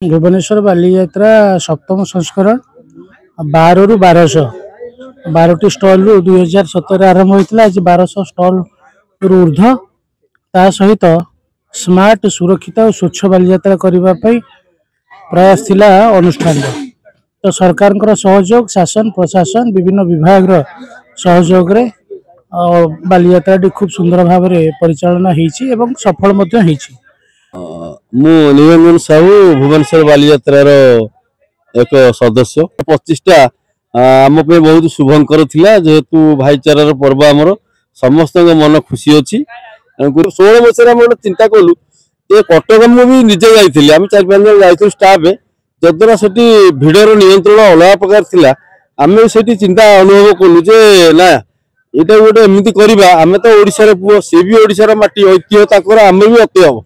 भुवनेश्वर बालीयात्रा सप्तम संस्करण 12 रु 1200 12टी स्टल रु 2017 आरंभ होता। आज 1200 स्टल रु ऊर्ध ता सहित स्मार्ट सुरक्षित और स्वच्छ बालीयात्रा करने प्रयास थिला अनुष्ठान। तो सरकार सहयोग शासन प्रशासन विभिन्न विभाग सहयोग रे बालीयात्रा खूब सुंदर भाव में परिचालना होती एवं सफल होती। मु निरंजन साहू भुवनेश्वर बालीयात्रार एक सदस्य 25टा आम बहुत शुभंकर थिला जेहेतु भाईचारार पर्व आमर समस्त मन खुशी अच्छी 16 वर्ष आम गोटे चिंता कलु जे कटक मु भी निजे जाइए आम 4-5 जन जाइए स्टाफ जद्वारा से भिड़र नियंत्रण अलग प्रकार थिला। आम से चिंता अनुभव कलु जे ना यहाँ गोटे एमती करवा आम तो ओडिशार पुओ सी भी ओडिशार माटी ऐतिह्य ताकर आम भी अति हम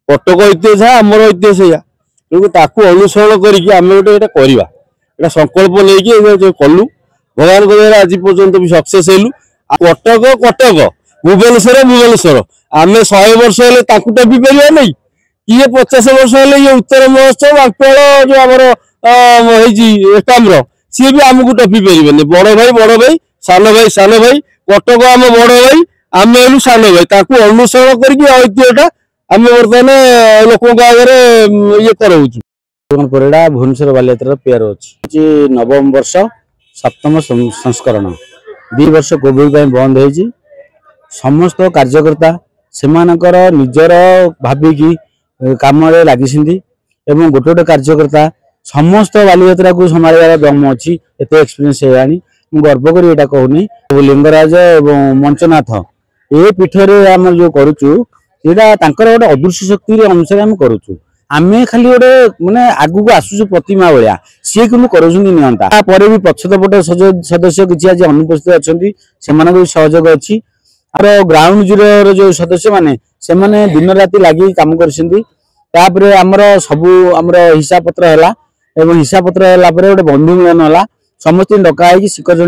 कटक ऐतिह्य जहाँ आमर ऐतिह्य से तेणु अनुसरण करवा संकल्प नहीं कलु भगवान दया आज पर्यंत भी सक्सेस हेलु। कटक कटक भुवनेश्वर भुवनेश्वर आम 100 वर्ष हेले टपी पारा नहीं किए 50 वर्ष हेले ये उत्तर महोत्सव आंकल जो आमर एकाम्र सी भी आमको टपी पारे बड़ भाई सान भाई कटक आम बड़ भाई आम हेलु सान भाई अनुसरण कर आम बर्तमान लोक आगे ये कराऊँ परिड़ा भुवनेश्वर बालीयात्रा पेयर अच्छी 9म वर्ष 7म संस्करण 2 वर्ष कोविड बंद हो समस्त कार्यकर्ता से निजर भाविकी कम लगी गोटे गोटे कार्यकर्ता समस्त बालीयात्रा को संभाल दम अच्छी एत एक्सपीरियंस है गर्व कर कहूनी। लिंगराज एवं मंचनाथ ये पीठरे आम जो करुचु गोटे अदृश्य शक्ति अनुसार आम करुचु आमे खाली गोटे माने आगु को आसुचु प्रतिमा भाया सी कि नियंता भी पछतपट सदस्य किसी आज अनुपस्थित अच्छा से सहयोग अच्छी और ग्राउंड जीरो जो सदस्य माने से माने दिन राति लगी काम कर आमर सबू आमर हिसाब पत्र है हिसाब पत्र है गोटे बंधु मिलन है समस्त डका शिखर